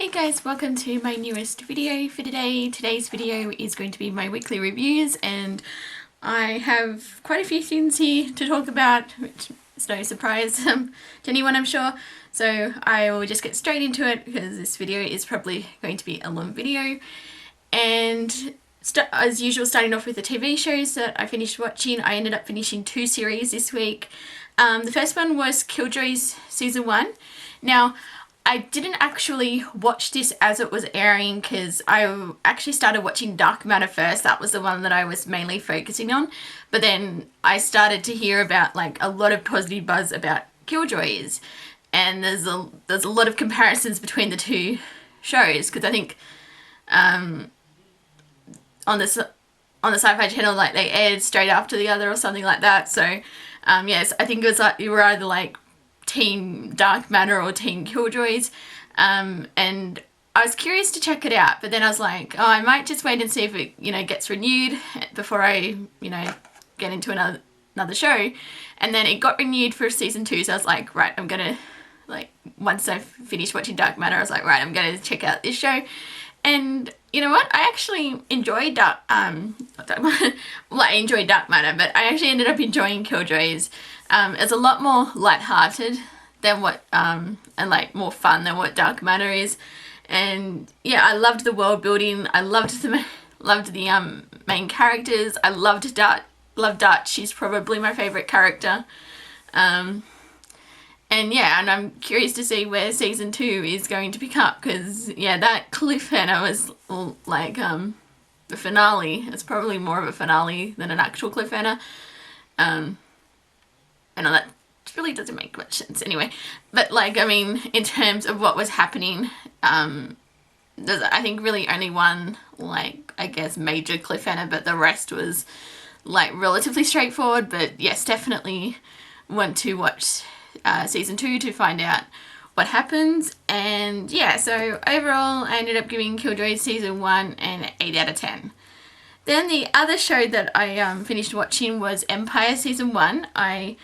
Hey guys, welcome to my newest video for today. Today's video is going to be my weekly reviews, and I have quite a few things here to talk about, which is no surprise to anyone, I'm sure. So I will just get straight into it because this video is probably going to be a long video. And as usual, starting off with the TV shows that I finished watching. I ended up finishing 2 series this week. The first one was Killjoys S1. Now, I didn't actually watch this as it was airing because I actually started watching Dark Matter first. That was the one that I was mainly focusing on. But then I started to hear about like a lot of positive buzz about Killjoys. And there's a lot of comparisons between the two shows, because I think on the Sci-Fi channel, like, they aired straight after the other or something like that. So yes, I think it was like you were either like Team Dark Matter or Team Killjoys, and I was curious to check it out, but then I was like, oh, I might just wait and see if it, gets renewed before I, get into another show. And then it got renewed for season 2, so I was like, right, I'm gonna, like, once I finished watching Dark Matter, I was like, right, I'm gonna check out this show. And you know what? I actually enjoyed I enjoyed Dark Matter, but I actually ended up enjoying Killjoys. It's a lot more lighthearted than what, and like more fun than what Dark Matter is. And yeah, I loved the world building. I loved the main characters. I loved Dutch. She's probably my favorite character. And yeah, and I'm curious to see where season 2 is going to pick up, because yeah, that cliffhanger was like the finale. It's probably more of a finale than an actual cliffhanger. I know that really doesn't make much sense anyway, but like, I mean, in terms of what was happening, there's, I think, really only one, like, I guess, major cliffhanger, but the rest was like relatively straightforward. But yes, definitely want to watch season 2 to find out what happens. And yeah, so overall I ended up giving Killjoys season 1 an 8 out of 10. Then the other show that I finished watching was Empire season 1. I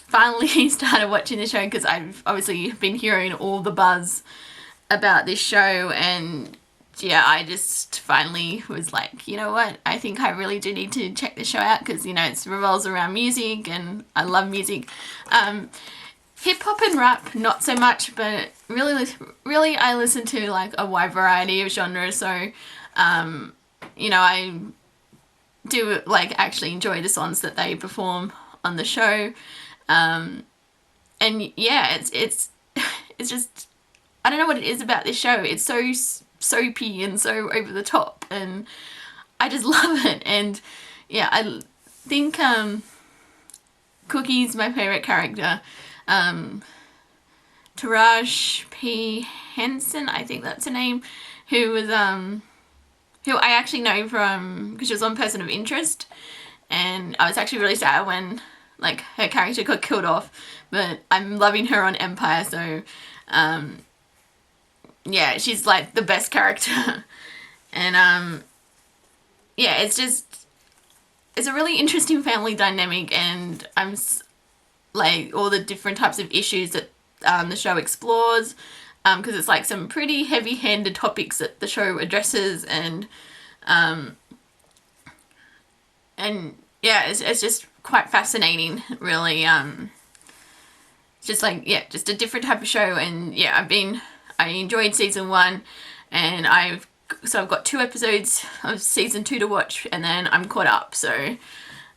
finally started watching the show because I've obviously been hearing all the buzz about this show, and yeah, I just finally was like, you know what, I think I really do need to check this show out, because it revolves around music and I love music. Hip hop and rap, not so much, but really I listen to like a wide variety of genres, so I do like actually enjoy the songs that they perform on the show. And yeah, it's just, I don't know what it is about this show. It's so soapy and so over the top, and I just love it. And yeah, I think Cookie's my favorite character. Taraji P. Henson, I think that's her name, who was who I actually know from, because she was on Person of Interest, and I was actually really sad when like her character got killed off, but I'm loving her on Empire, so yeah, she's like the best character. And yeah, it's a really interesting family dynamic, and I'm like all the different types of issues that the show explores, because it's like some pretty heavy-handed topics that the show addresses, and yeah, it's just quite fascinating, really. Just like, yeah, just a different type of show. And yeah, I enjoyed season 1, and I've got 2 episodes of season 2 to watch, and then I'm caught up, so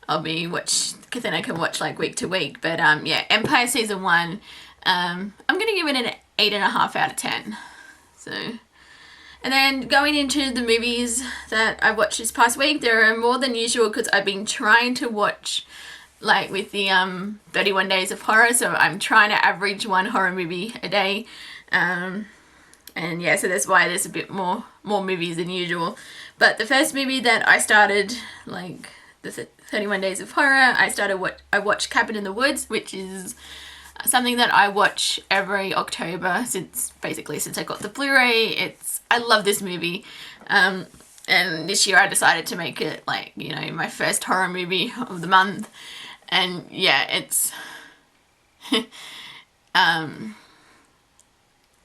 I'll be because then I can watch like week to week. But yeah, Empire season 1, I'm gonna give it an 8.5 out of 10. So, and then going into the movies that I watched this past week, there are more than usual, because I've been trying to watch like with the 31 Days of Horror, so I'm trying to average 1 horror movie a day. And yeah, so that's why there's a bit more movies than usual. But the first movie that I started, like the 31 Days of Horror, I watched Cabin in the Woods, which is something that I watch every October since I got the Blu-ray. I love this movie. And this year I decided to make it like, my first horror movie of the month. And yeah, it's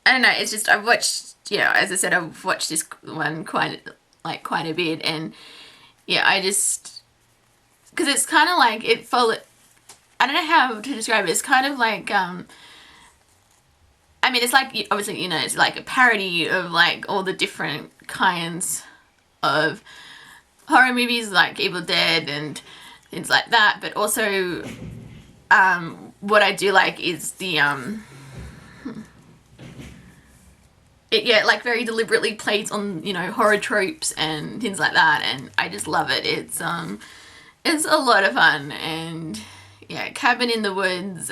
I don't know, it's just, I've watched, as I said, I've watched this one quite a bit, and yeah, I just, because it's kind of like, I don't know how to describe it, it's kind of like, I mean, it's like, obviously, it's like a parody of like all the different kinds of horror movies, like Evil Dead and things like that, but also, what I do like is the, it like very deliberately plays on, horror tropes and things like that, and I just love it. It's a lot of fun, and yeah, Cabin in the Woods,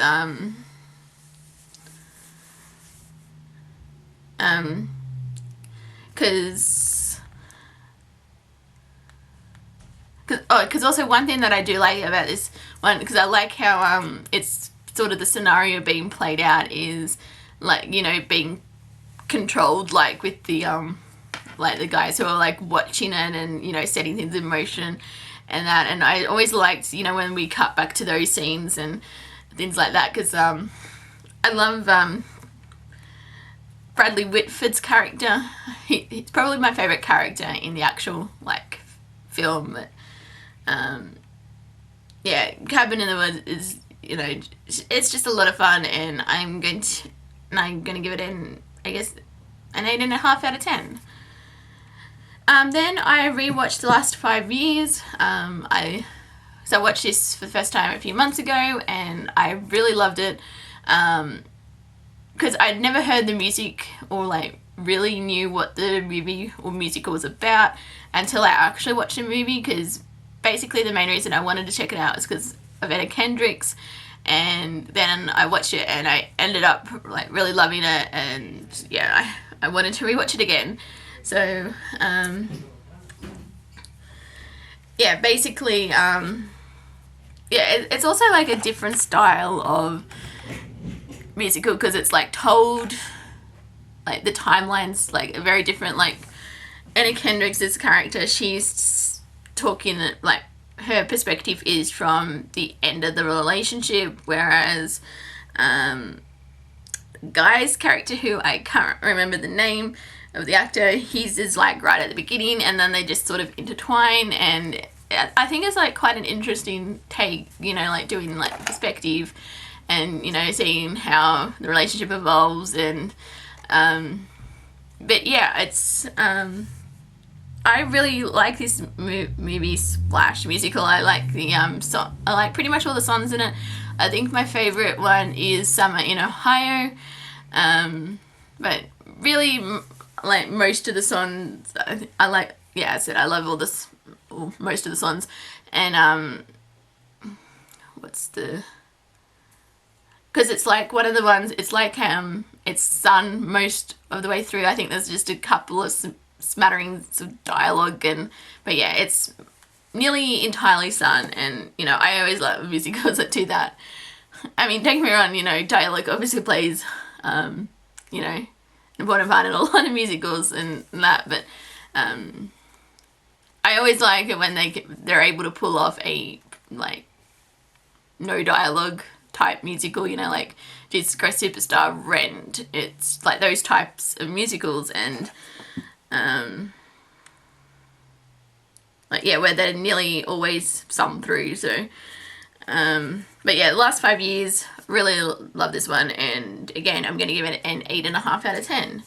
because also one thing that I do like about this one, because I like how it's sort of the scenario being played out is like, being controlled, like with the like the guys who are like watching it and setting things in motion and that, and I always liked when we cut back to those scenes and things like that, because I love Bradley Whitford's character. He's probably my favourite character in the actual like film, but yeah, Cabin in the Woods is, it's just a lot of fun, and I'm going to give it I guess an 8.5 out of 10. Then I rewatched The Last 5 Years. I watched this for the first time a few months ago, and I really loved it. Because I'd never heard the music or like really knew what the movie or musical was about until I actually watched the movie, because basically the main reason I wanted to check it out was because of Anna Kendrick's, and then I watched it and I ended up like really loving it, and yeah, I wanted to rewatch it again. So yeah, basically it's also like a different style of musical, because it's like told, like the timeline's like very different. Like Anna Kendrick's character, she's talking, like her perspective is from the end of the relationship, whereas Guy's character, who I can't remember the name of the actor, his is like right at the beginning, and then they just sort of intertwine, and I think it's like quite an interesting take, like doing like perspective and seeing how the relationship evolves, and but yeah, it's I really like this movie Splash musical. I like the I like pretty much all the songs in it. I think my favorite one is Summer in Ohio, but really like most of the songs I like. Yeah, I said I love most of the songs, and what's the, because it's like one of the ones, it's like it's sung most of the way through. I think there's just a couple of smatterings of dialogue, but yeah, it's nearly entirely sung, and I always love musicals that do that. I mean, don't get me wrong, dialogue obviously plays an important part in a lot of musicals and that, but I always like it when they're able to pull off a like no dialogue type musical, like Jesus Christ Superstar, Rent. It's like those types of musicals, and like yeah, where they're nearly always sung through. So but yeah, The Last 5 Years, really love this one, and again I'm gonna give it an 8.5 out of 10.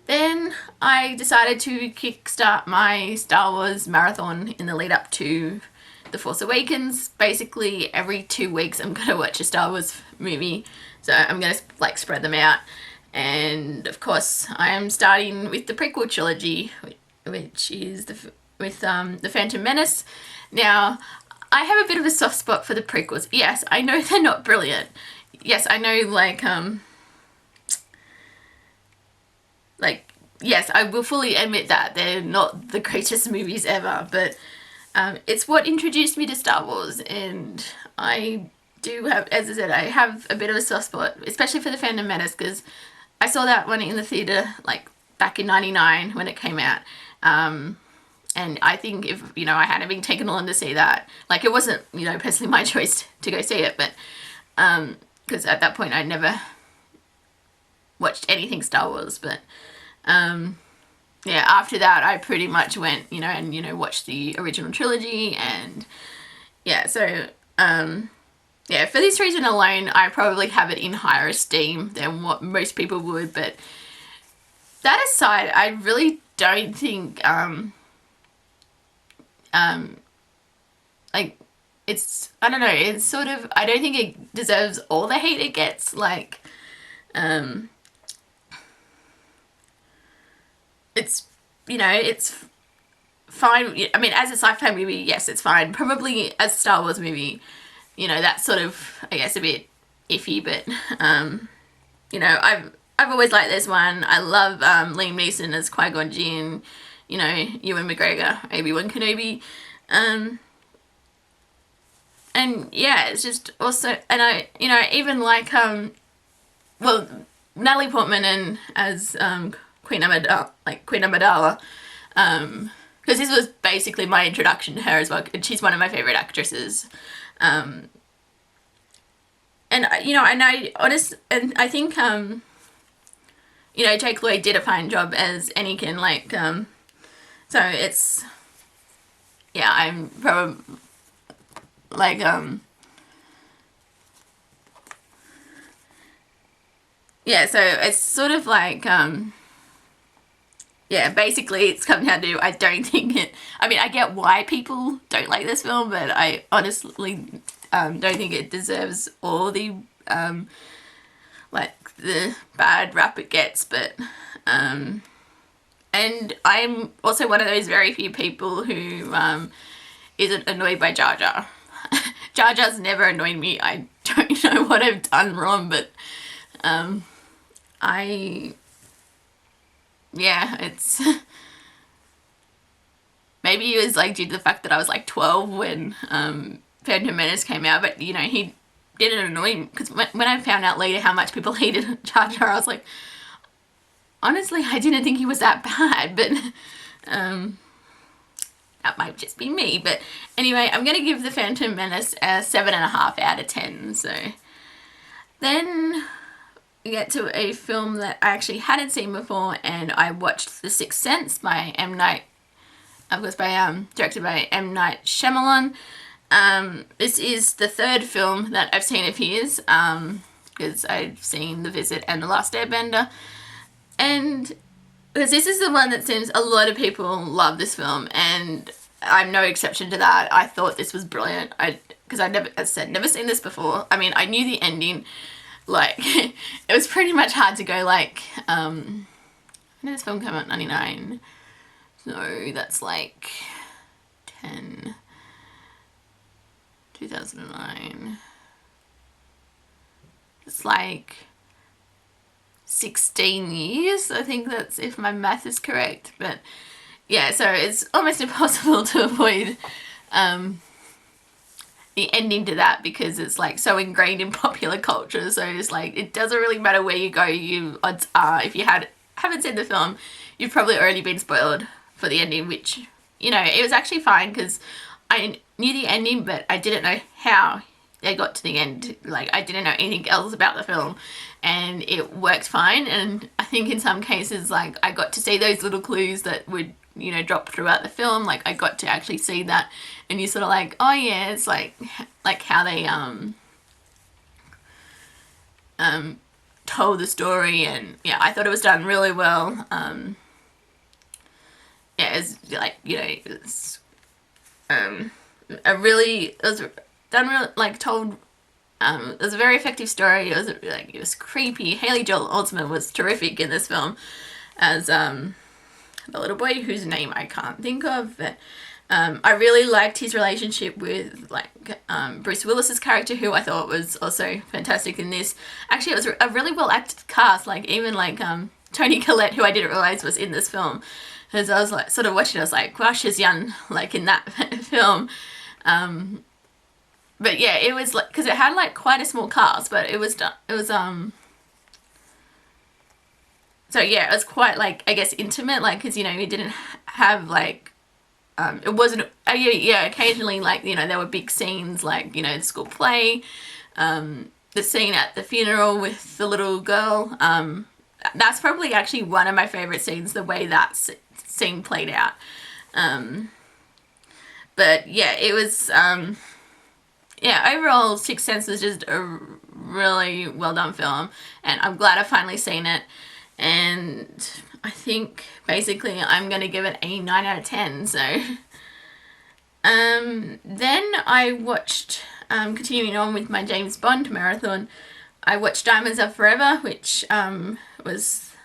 Then I decided to kickstart my Star Wars marathon in the lead up to The Force Awakens. Basically every 2 weeks I'm gonna watch a Star Wars movie, so I'm gonna like spread them out. And of course I am starting with the prequel trilogy, which is with the Phantom Menace. Now I have a bit of a soft spot for the prequels. Yes, I know they're not brilliant. Yes, I know yes, I will fully admit that they're not the greatest movies ever, but it's what introduced me to Star Wars, and I do have, as I said, I have a bit of a soft spot, especially for the Phantom Menace, because I saw that one in the theatre like back in '99 when it came out, and I think if I hadn't been taken on to see that, like it wasn't personally my choice to go see it, but because at that point I never watched anything Star Wars, but yeah, after that I pretty much went, and watched the original trilogy, and yeah, so yeah, for this reason alone, I probably have it in higher esteem than what most people would. But that aside, I really don't think like, it's, I don't know, it's sort of, I don't think it deserves all the hate it gets. Like, it's, it's fine. I mean, as a sci-fi movie, yes, it's fine. Probably as a Star Wars movie, that's sort of, I guess, a bit iffy, but I've always liked this one. I love Liam Neeson as Qui-Gon Jinn, Ewan McGregor, Obi-Wan Kenobi, and yeah, it's just also, and I even like well, Natalie Portman and as Queen Amidala, because this was basically my introduction to her as well, and she's one of my favorite actresses. And I think Jake Lloyd did a fine job as Anakin, like, so it's, yeah, I'm probably, like, yeah, so it's sort of like, yeah, basically it's come down to, I don't think it, I mean, I get why people don't like this film, but I honestly don't think it deserves all the, like, the bad rap it gets, but, and I'm also one of those very few people who, isn't annoyed by Jar Jar. Jar Jar's never annoyed me. I don't know what I've done wrong, but, yeah, it's, maybe it was, like, due to the fact that I was, like, 12 when, Phantom Menace came out, but, he didn't annoy me, because when I found out later how much people hated Jar Jar, I was like, honestly, I didn't think he was that bad, but, that might just be me. But anyway, I'm going to give the Phantom Menace a 7.5 out of 10, so then we get to a film that I actually hadn't seen before, and I watched The Sixth Sense by M. Night, of course, directed by M. Night Shyamalan. This is the third film that I've seen of his, because I've seen The Visit and The Last Airbender, and because this is the one that seems a lot of people love this film, and I'm no exception to that. I thought this was brilliant. Because I never, as I said, never seen this before. I mean, I knew the ending. Like, it was pretty much hard to go, like, when did this film come out? 99. So that's like 2009. It's like 16 years, I think that's, if my math is correct, but yeah, so it's almost impossible to avoid the ending to that, because it's like so ingrained in popular culture. So it's like, it doesn't really matter where you go, odds are, if you haven't seen the film, you've probably already been spoiled for the ending, which, it was actually fine, because I knew the ending, but I didn't know how they got to the end. Like, I didn't know anything else about the film, and it worked fine. And I think in some cases, like, I got to see those little clues that would, drop throughout the film. Like, I got to actually see that, and you're sort of like, oh yeah, it's like how they told the story, and yeah, I thought it was done really well. Yeah, it's like, it was it was done real, like, told, it was a very effective story. It was creepy. Haley Joel Osment was terrific in this film as the little boy whose name I can't think of, but I really liked his relationship with, like, Bruce Willis's character, who I thought was also fantastic in this. Actually, it was a really well acted cast, like, even like Toni Collette, who I didn't realize was in this film, because I was like sort of watching, I was like, wow, she's young, like, in that film. But yeah, it was like, because it had like quite a small cast, but it was so yeah, it was quite, like, I guess, intimate, like, because, we didn't have, like, it wasn't, yeah, occasionally, like, there were big scenes, like, the school play, the scene at the funeral with the little girl, that's probably actually one of my favorite scenes, the way that scene played out. But yeah, it was, yeah, overall Sixth Sense was just a really well done film, and I'm glad I've finally seen it. And I think basically I'm gonna give it a 9 out of 10. So then I watched, continuing on with my James Bond marathon, I watched Diamonds Are Forever, which was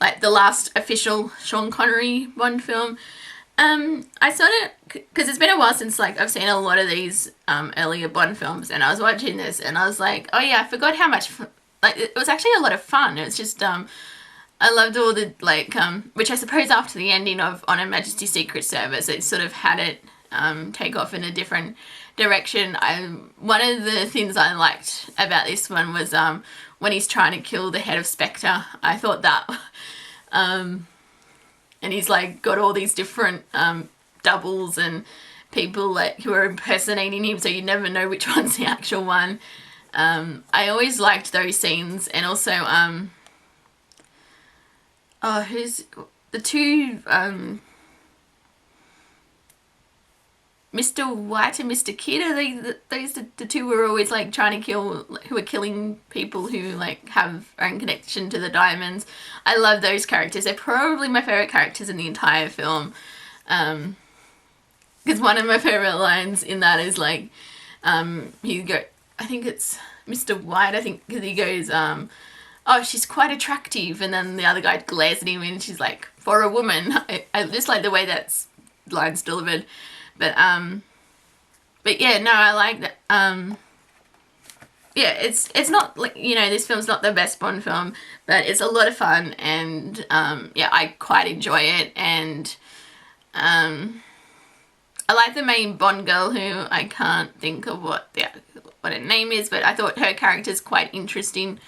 like the last official Sean Connery Bond film. I sort of, because it's been a while since like I've seen a lot of these earlier Bond films, and I was watching this and I was like, oh yeah, I forgot how much like it was actually a lot of fun. It was just I loved all the like which I suppose after the ending of On Her Majesty's Secret Service, it sort of had it take off in a different direction. One of the things I liked about this one was when he's trying to kill the head of Spectre. I thought that and he's like got all these different doubles and people like who are impersonating him, so you never know which one's the actual one. I always liked those scenes, and also oh, who's the two Mr. White and Mr. Kidd, are those the two who are always like trying to kill, who are killing people who like have own connection to the diamonds. I love those characters. They're probably my favourite characters in the entire film. Because one of my favourite lines in that is like, I think it's Mr. White, I think, because he goes, oh, she's quite attractive, and then the other guy glares at him and she's like, for a woman. I just like the way that line's delivered. But yeah, no, I like that. Yeah, it's not like, you know, this film's not the best Bond film, but it's a lot of fun, and yeah, I quite enjoy it. And I like the main Bond girl, who I can't think of what her name is, but I thought her character's quite interesting.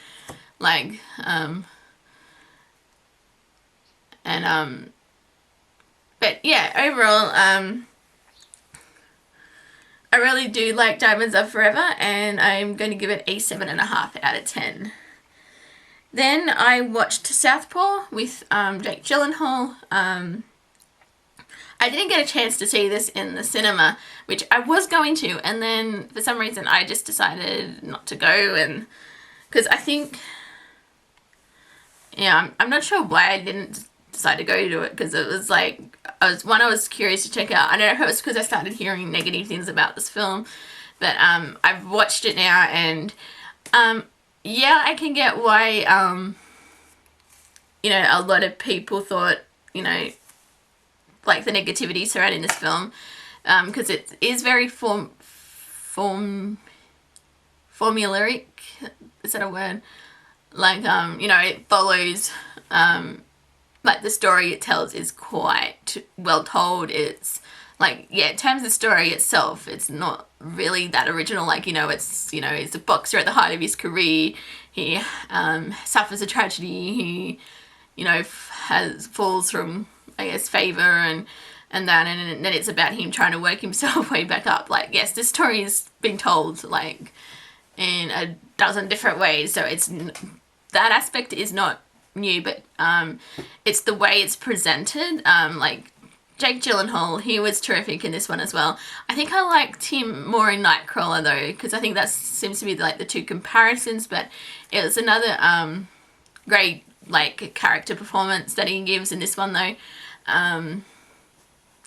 Like, but yeah, overall, I really do like Diamonds Are Forever, and I'm going to give it a 7.5 out of 10. Then I watched Southpaw with Jake Gyllenhaal. I didn't get a chance to see this in the cinema, which I was going to, and then for some reason I just decided not to go, and because I think, yeah, I'm not sure why I didn't decide to go to it, because it was like, I was curious to check out. I don't know if it was because I started hearing negative things about this film, but I've watched it now, and yeah, I can get why you know, a lot of people thought, you know, like the negativity surrounding this film, because it is very formulaic, is that a word? Like, you know, it follows like the story it tells is quite well told. It's like, yeah, in terms of the story itself, it's not really that original. Like, you know, it's a boxer at the height of his career. He suffers a tragedy. He, you know, falls from, I guess, favour and then it's about him trying to work himself way back up. Like, yes, this story is being told like in a dozen different ways, so it's that aspect is not new, but it's the way it's presented. Like Jake Gyllenhaal, he was terrific in this one as well. I think I liked him more in Nightcrawler though, because I think that seems to be like the two comparisons, but it was another great like character performance that he gives in this one though.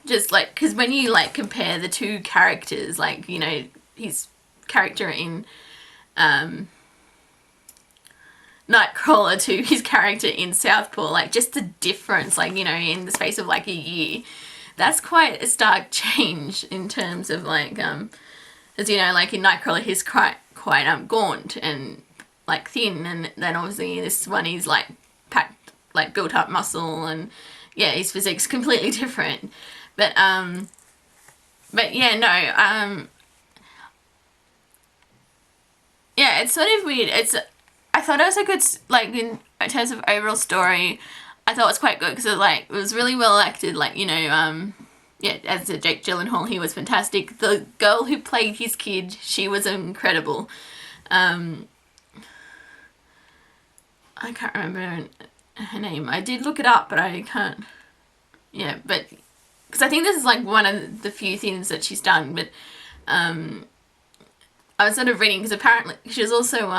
Just like, because when you like compare the two characters, like, you know, his character in Nightcrawler to his character in Southpaw, like just the difference, like, you know, in the space of like a year, that's quite a stark change in terms of like, as you know, like in Nightcrawler he's quite gaunt and like thin, and then obviously this one he's like packed, like built up muscle, and yeah, his physique's completely different. But yeah, no, yeah, it's sort of weird. I thought it was a good, like, in terms of overall story, I thought it was quite good, because it was really well acted, like, you know, yeah, as a Jake Gyllenhaal, he was fantastic. The girl who played his kid, she was incredible. I can't remember her name. I did look it up, but I can't. Yeah, but because I think this is like one of the few things that she's done. But I was sort of reading because apparently she was also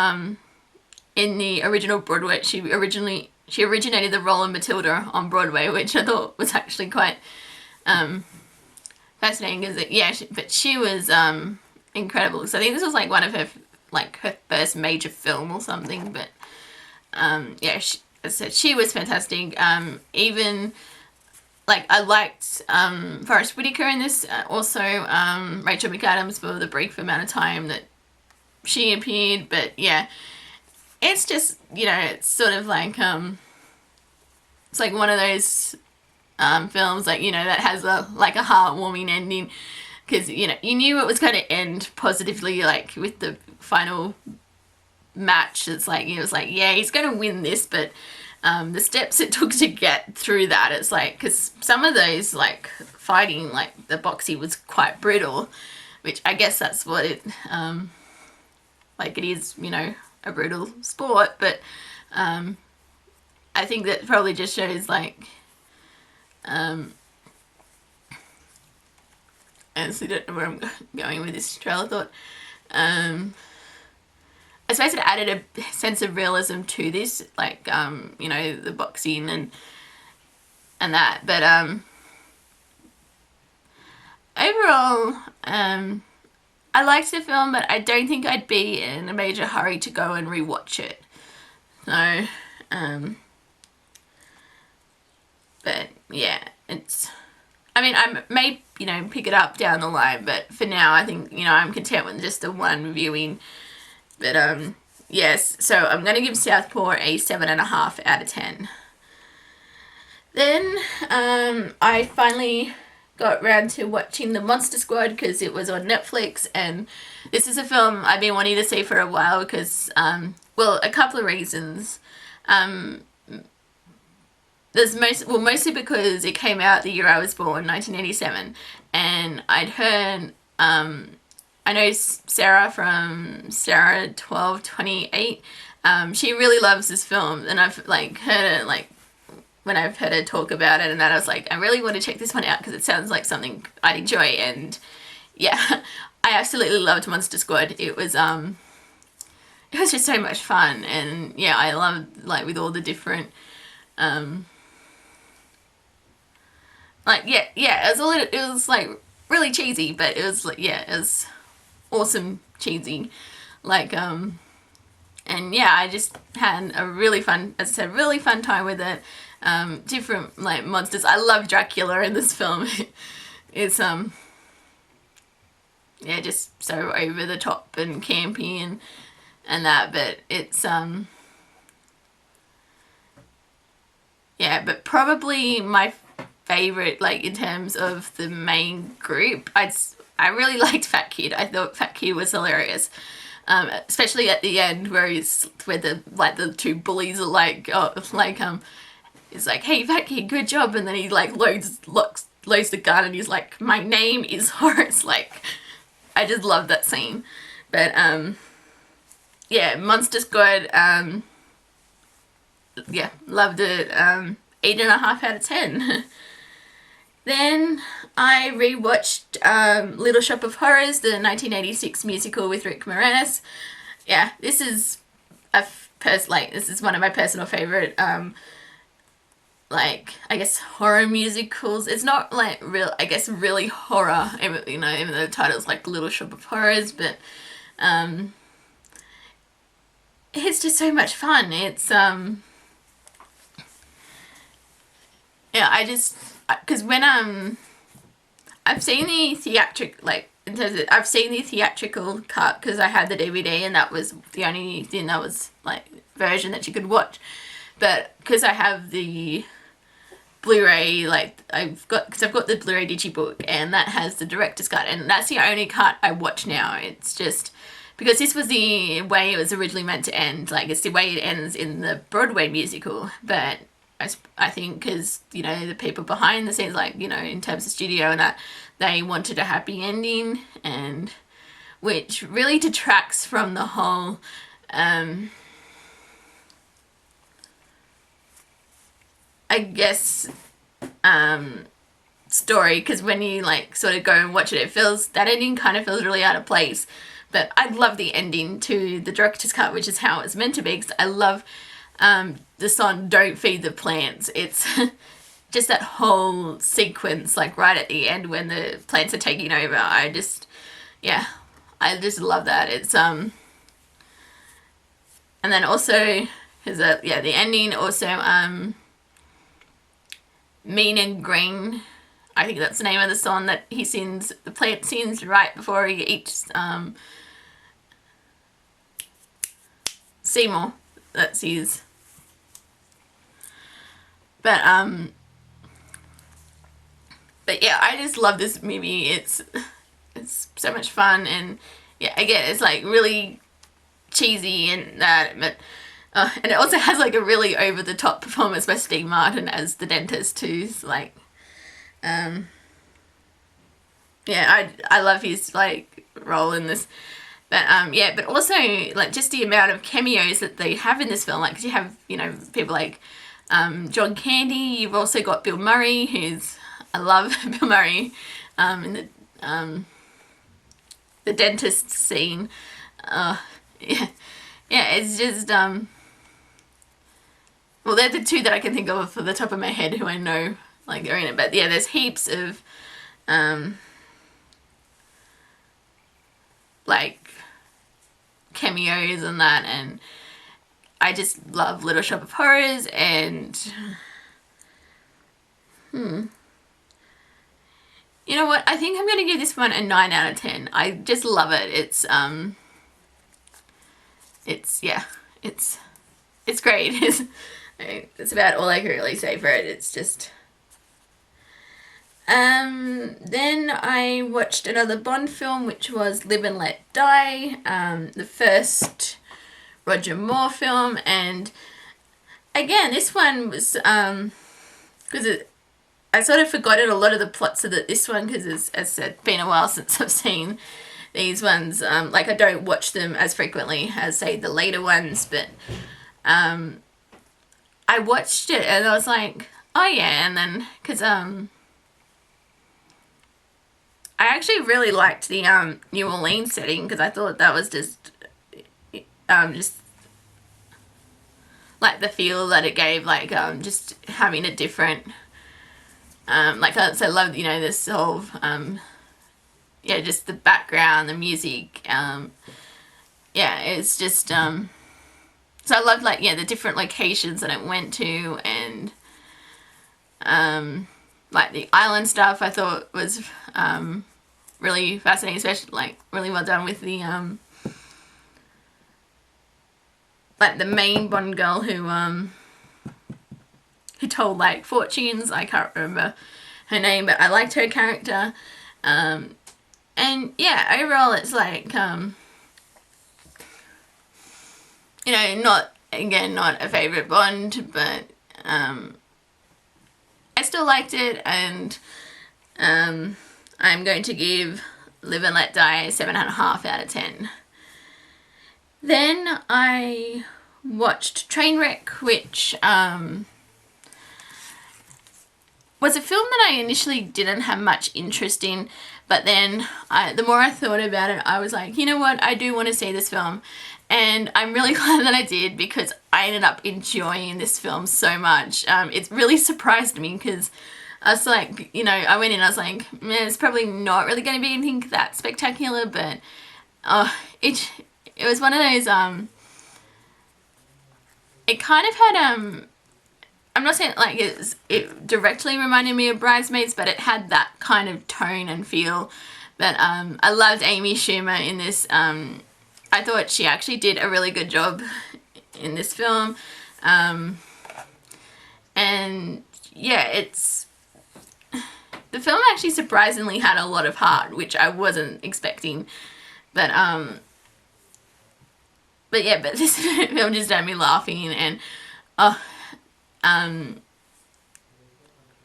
in the original Broadway. She originated the role of Matilda on Broadway, which I thought was actually quite fascinating. Because but she was incredible. So I think this was like one of her first major film or something. But yeah, she was fantastic. Even like I liked Forrest Whitaker in this. Also Rachel McAdams for the brief amount of time that she appeared. But yeah, it's just, you know, it's sort of like it's like one of those films, like, you know, that has a heartwarming ending, because, you know, you knew it was going to end positively, like with the final match. It's like, it was like, yeah, he's going to win this, but the steps it took to get through that, it's like, because some of those like fighting, like the boxing was quite brutal, which I guess that's what it like it is, you know, a brutal sport. But I think that probably just shows like I honestly don't know where I'm going with this trail of thought. I suppose it added a sense of realism to this, like, you know, the boxing and that. But overall, I liked the film, but I don't think I'd be in a major hurry to go and rewatch it. So, but yeah, it's, I mean, I may, you know, pick it up down the line, but for now, I think, you know, I'm content with just the one viewing. But yes, so I'm going to give Southpaw a 7.5 out of 10. Then I finally got round to watching The Monster Squad because it was on Netflix, and this is a film I've been wanting to see for a while because, well, a couple of reasons. Mostly because it came out the year I was born, 1987, and I'd heard, I know Sarah from Sarah 1228, she really loves this film, and I've like heard it, like when I've heard her talk about it and that, I was like, I really want to check this one out because it sounds like something I'd enjoy. And yeah, I absolutely loved Monster Squad. It was just so much fun, and yeah, I loved, like, with all the different it was like really cheesy, but it was like, yeah, it was awesome cheesy, like, and yeah, I just had a really fun, as I said, really fun time with it. Different like monsters. I love Dracula in this film. It's yeah, just so over the top and campy and that, but it's yeah, but probably my favorite, like, in terms of the main group, I really liked Fat Kid. I thought Fat Kid was hilarious, especially at the end where the two bullies are like, it's like, hey, Fat Kid, good job, and then he like loads the gun and he's like, my name is Horace. Like, I just love that scene. But yeah, Monster Squad, yeah, loved it. 8.5 out of 10. Then I rewatched Little Shop of Horrors, the 1986 musical with Rick Moranis. Yeah, this is this is one of my personal favorite like, I guess, horror musicals. It's not like really horror, you know, even though the title's like Little Shop of Horrors, but it's just so much fun. It's yeah, I just, because when I've seen the theatrical, like, in terms of, I've seen the theatrical cut because I had the DVD and that was the only thing that was like version that you could watch. But because I have the Blu-ray, like, I've got the Blu-ray digibook, and that has the director's cut, and that's the only cut I watch now. It's just because this was the way it was originally meant to end, like, it's the way it ends in the Broadway musical. But I think because, you know, the people behind the scenes, like, you know, in terms of studio and that, they wanted a happy ending, and which really detracts from the whole I guess, story, because when you like sort of go and watch it, it feels, that ending kind of feels really out of place. But I love the ending to the director's cut, which is how it's meant to be, because I love the song "Don't Feed the Plants." It's just that whole sequence, like right at the end when the plants are taking over. I just love that. It's and then also because the ending also Mean and Green, I think that's the name of the song that he sings, the plant sings right before he eats Seymour. That's his. But yeah, I just love this movie. It's so much fun, and yeah, again, it's like really cheesy and that, but and it also has like a really over the top performance by Steve Martin as the dentist too. So, like, yeah, I love his like role in this. But yeah, but also like just the amount of cameos that they have in this film. Like, 'cause you have, you know, people like John Candy. You've also got Bill Murray, who's, I love Bill Murray in the dentist scene. Yeah, it's just well, they're the two that I can think of off the top of my head who I know like they're in it. But yeah, there's heaps of like cameos and that, and I just love Little Shop of Horrors. And you know what, I think I'm gonna give this one a 9 out of 10. I just love it. It's great. It's about all I can really say for it. It's just then I watched another Bond film, which was Live and Let Die, the first Roger Moore film. And again, this one was because I sort of forgotten a lot of the plots of this one, because as I said, it's been a while since I've seen these ones. Like, I don't watch them as frequently as, say, the later ones, but I watched it and I was like, oh yeah. And then because I actually really liked the New Orleans setting, because I thought that was just like the feel that it gave, like just having a different like, I love, you know, this whole yeah, just the background, the music, yeah, it's just so I loved, like, yeah, the different locations that it went to, and like the island stuff I thought was really fascinating, especially like really well done with the like the main Bond girl who told like fortunes. I can't remember her name, but I liked her character. And yeah, overall it's like you know, not a favourite Bond, but I still liked it, and I'm going to give Live and Let Die 7.5 out of 10. Then I watched Trainwreck, which was a film that I initially didn't have much interest in, but then the more I thought about it, I was like, you know what, I do want to see this film. And I'm really glad that I did, because I ended up enjoying this film so much. It really surprised me, because I was like, you know, I went in, I was like, man, it's probably not really going to be anything that spectacular, but it was one of those, it kind of had, I'm not saying like it directly reminded me of Bridesmaids, but it had that kind of tone and feel. But I loved Amy Schumer in this. I thought she actually did a really good job in this film. And yeah, the film actually surprisingly had a lot of heart, which I wasn't expecting. But yeah, but this film just had me laughing. And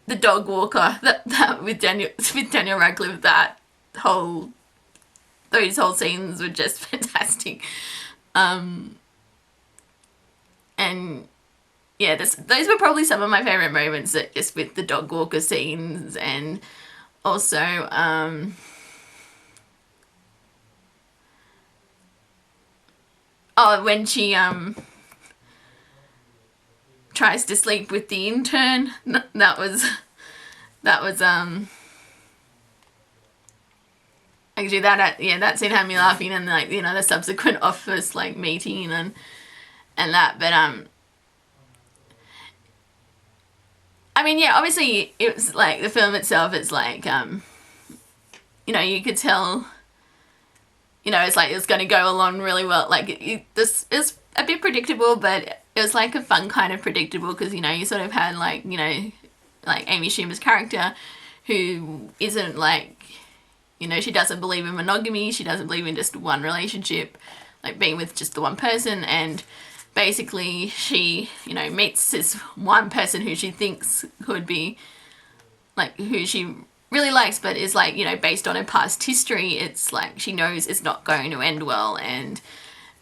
the dog walker that with Daniel Radcliffe, those whole scenes were just fantastic. And yeah, those were probably some of my favorite moments, that just with the dog walker scenes, and also oh, when she tries to sleep with the intern. That was actually that scene had me laughing, and like, you know, the subsequent office like meeting and that. But I mean, yeah, obviously it was like the film itself, it's like you know, you could tell, you know, it's like it's going to go along really well. Like this is a bit predictable, but it was like a fun kind of predictable, because, you know, you sort of had like, you know, like Amy Schumer's character, who isn't like, you know, she doesn't believe in monogamy, she doesn't believe in just one relationship, like being with just the one person, and basically she, you know, meets this one person who she thinks could be like, who she really likes, but is like, you know, based on her past history, it's like she knows it's not going to end well. And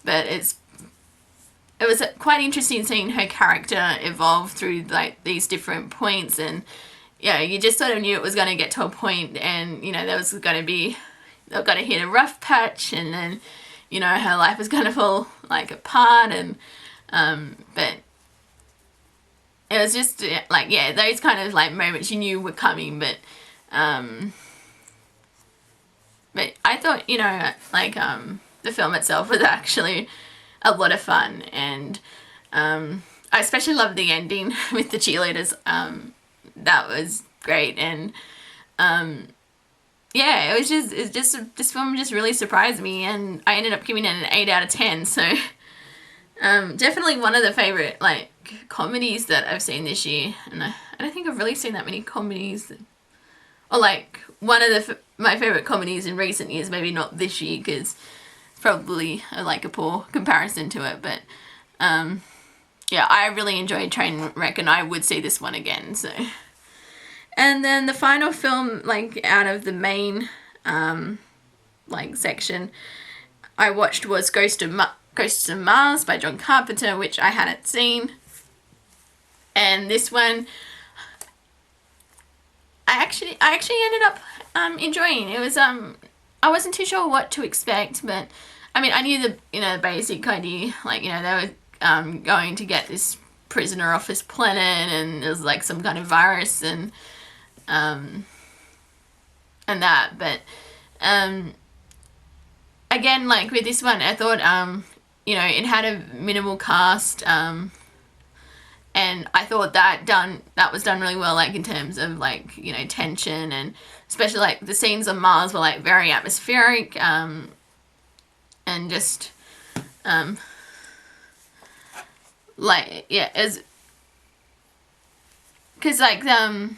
but it was quite interesting seeing her character evolve through like these different points, and yeah, you just sort of knew it was going to get to a point, and, you know, there was going to be, they're going to hit a rough patch, and then, you know, her life was going to fall like apart. And but it was just like, yeah, those kind of like moments you knew were coming. But I thought, you know, like the film itself was actually a lot of fun, and I especially loved the ending with the cheerleaders. That was great. And yeah, it was just this film just really surprised me, and I ended up giving it an 8 out of 10. So definitely one of the favorite like comedies that I've seen this year, and I don't think I've really seen that many comedies, or like one of my favorite comedies in recent years. Maybe not this year, because it's probably like a poor comparison to it, but yeah, I really enjoyed Trainwreck, and I would see this one again. So, and then the final film, like out of the main like section, I watched was Ghosts of Mars by John Carpenter, which I hadn't seen. And this one, I actually ended up enjoying. It was I wasn't too sure what to expect, but I mean, I knew the, you know, basic idea, like, you know, they were going to get this prisoner off this planet, and it was like some kind of virus, and that. But again, like with this one, I thought you know, it had a minimal cast, and I thought that was done really well, like in terms of like, you know, tension, and especially like the scenes on Mars were like very atmospheric, and just like, yeah, as because like I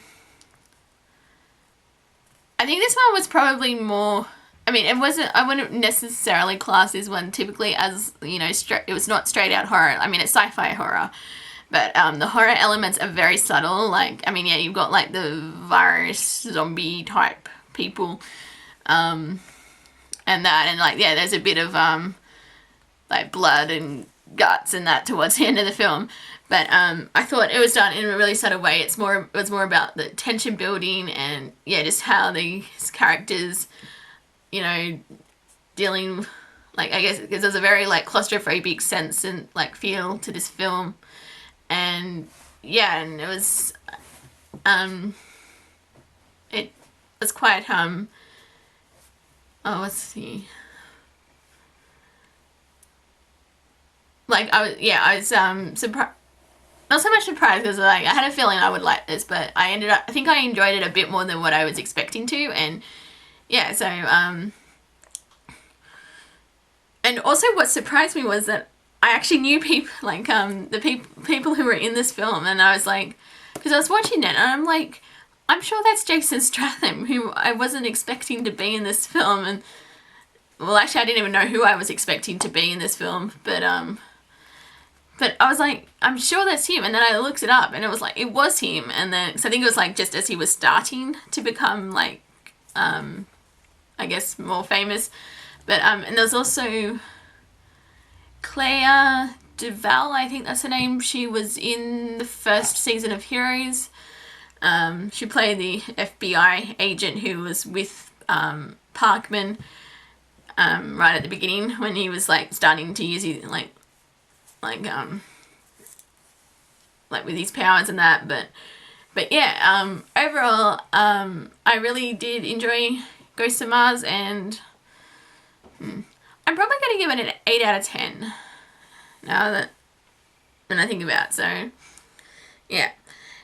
think this one was probably more, I mean, it wasn't, I wouldn't necessarily class this one typically as, you know, it was not straight out horror. I mean, it's sci-fi horror, but the horror elements are very subtle. Like, I mean, yeah, you've got like the virus zombie type people, and that, and like, yeah, there's a bit of like blood and guts and that towards the end of the film. But I thought it was done in a really subtle way. It was more about the tension building, and yeah, just how these characters, you know, dealing, like, I guess because there's a very like claustrophobic sense and like feel to this film. And yeah, and it was quite oh, let's see, like I was surprised, not so much surprised, because like I had a feeling I would like this, but I think I enjoyed it a bit more than what I was expecting to. And yeah, so and also what surprised me was that I actually knew people, like the people who were in this film, and I was like, because I was watching it and I'm like, I'm sure that's Jason Statham, who I wasn't expecting to be in this film. And well, actually I didn't even know who I was expecting to be in this film, but I was like, I'm sure that's him. And then I looked it up, and it was like, it was him. And then, so I think it was like just as he was starting to become like, I guess more famous. But and there's also Claire Duval, I think that's her name. She was in the first season of Heroes. She played the FBI agent who was with Parkman right at the beginning when he was like starting to use his like with his powers and that. But yeah, overall, I really did enjoy Ghosts of Mars, and I'm probably going to give it an 8 out of 10 now that when I think about it. So yeah.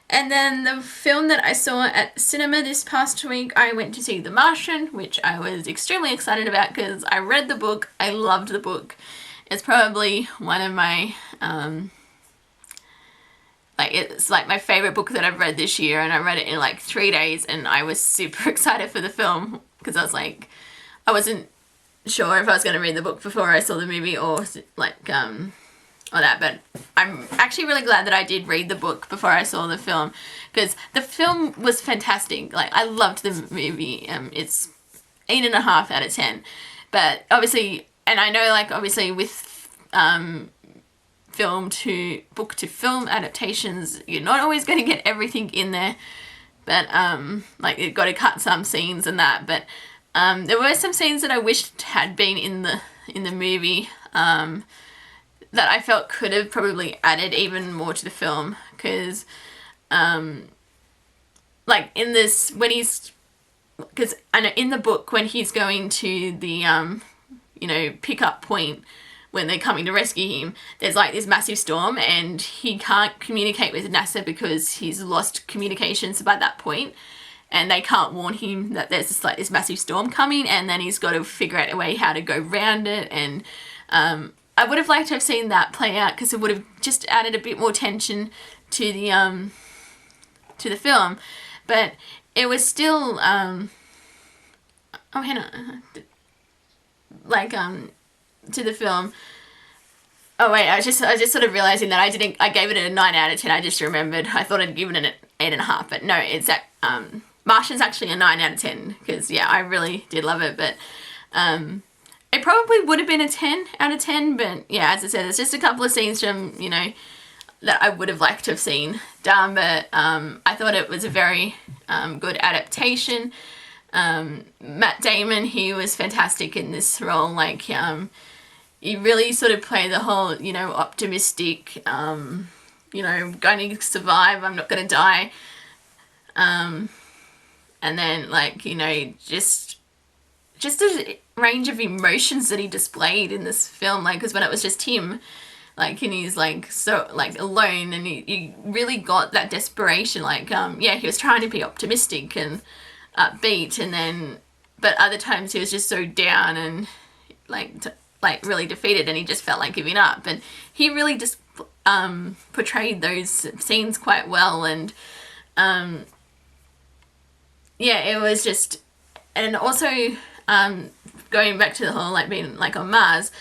And then the film that I saw at cinema this past week, I went to see The Martian, which I was extremely excited about because I read the book. I loved the book. It's probably one of my it's like my favorite book that I've read this year, and I read it in like 3 days, and I was super excited for the film because I was like, I wasn't sure if I was going to read the book before I saw the movie or that, but I'm actually really glad that I did read the book before I saw the film, because the film was fantastic. Like, I loved the movie. It's 8.5 out of 10, but obviously, and I know like obviously with film to book to film adaptations, you're not always going to get everything in there, but like you've got to cut some scenes and that, but there were some scenes that I wished had been in the movie that I felt could have probably added even more to the film, because like in this, when he's, because I know in the book when he's going to the pick up point when they're coming to rescue him, there's like this massive storm and he can't communicate with NASA because he's lost communications by that point, and they can't warn him that there's this massive storm coming, and then he's got to figure out a way how to go around it. And I would have liked to have seen that play out, because it would have just added a bit more tension to the film, but it was still to the film. Oh wait, I was just sort of realizing that I gave it a 9 out of 10. I just remembered. I thought I'd given it an 8.5, but no, it's Martian's actually a 9 out of 10, because yeah, I really did love it, but it probably would have been a 10 out of 10, but yeah, as I said, there's just a couple of scenes from, that I would have liked to have seen done, but I thought it was a very good adaptation. Matt Damon, he was fantastic in this role. Like, he really sort of played the whole, optimistic, going to survive, I'm not going to die. And then, like, just a range of emotions that he displayed in this film, like, because when it was just him, like, and he's like so like alone, and he really got that desperation, like he was trying to be optimistic and upbeat, and then but other times he was just so down and like really defeated, and he just felt like giving up, and he really just portrayed those scenes quite well. And it was just, and also going back to the whole like being like on Mars,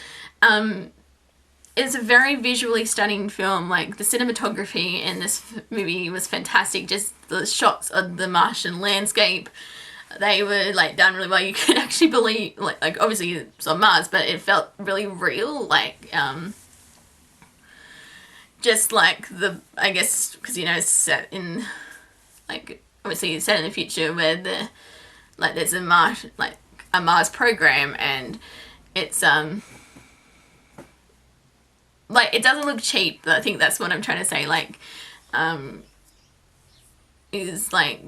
it's a very visually stunning film. Like, the cinematography in this movie was fantastic. Just the shots of the Martian landscape, they were like done really well. You could actually believe, like obviously it's on Mars, but it felt really real. Like, just like I guess because it's set in, like, obviously it's set in the future where there's a Mars program, and it's like, it doesn't look cheap, but I think that's what I'm trying to say. Like, is like,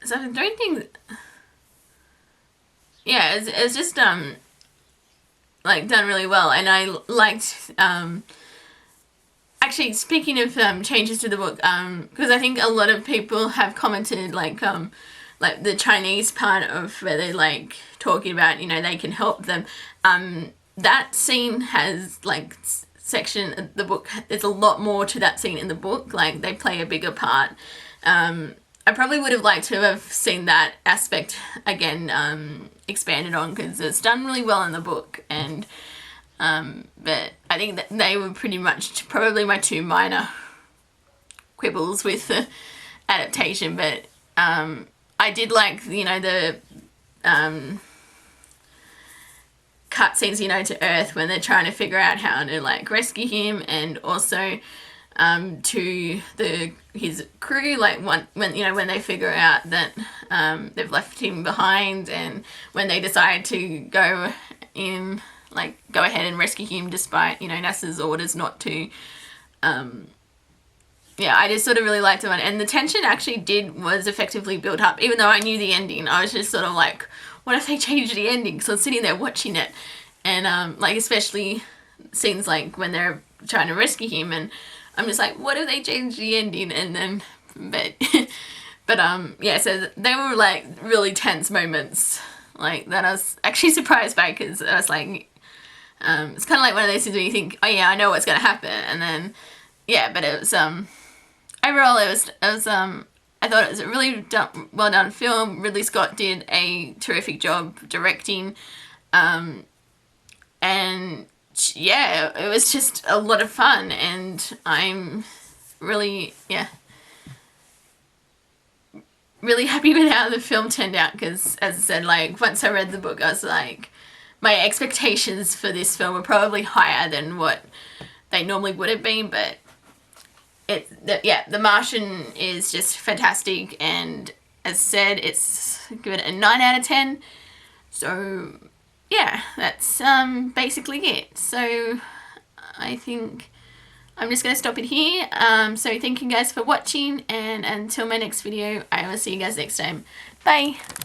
so I don't think, yeah, it's just like done really well. And I liked actually, speaking of changes to the book, because I think a lot of people have commented like the Chinese part of where they're like talking about they can help them, that scene has like section the book, there's a lot more to that scene in the book. Like, they play a bigger part. I probably would have liked to have seen that aspect again expanded on, because it's done really well in the book. And but I think that they were pretty much probably my two minor quibbles with the adaptation. But I did like the cutscenes, you know, to Earth when they're trying to figure out how to like rescue him, and also to his crew, like when you know, when they figure out that they've left him behind, and when they decide to go ahead and rescue him despite, you know, NASA's orders not to. Yeah, I just sort of really liked it, and the tension actually was effectively built up. Even though I knew the ending, I was just sort of like, what if they changed the ending? So I was sitting there watching it, and like especially scenes like when they're trying to rescue him, and I'm just like, what if they changed the ending? And then, but yeah, so they were like really tense moments, like that I was actually surprised by, because I was like, it's kind of like one of those things where you think, oh yeah, I know what's gonna happen, and then yeah, but it was overall it was I thought it was a really well done film. Ridley Scott did a terrific job directing, and yeah, it was just a lot of fun, and I'm really really happy with how the film turned out, because as I said, like once I read the book, I was like, my expectations for this film were probably higher than what they normally would have been, but The Martian is just fantastic, and as said, it's given a 9 out of 10. So yeah, that's basically it. So I think I'm just going to stop it here. So thank you guys for watching, and until my next video, I will see you guys next time. Bye!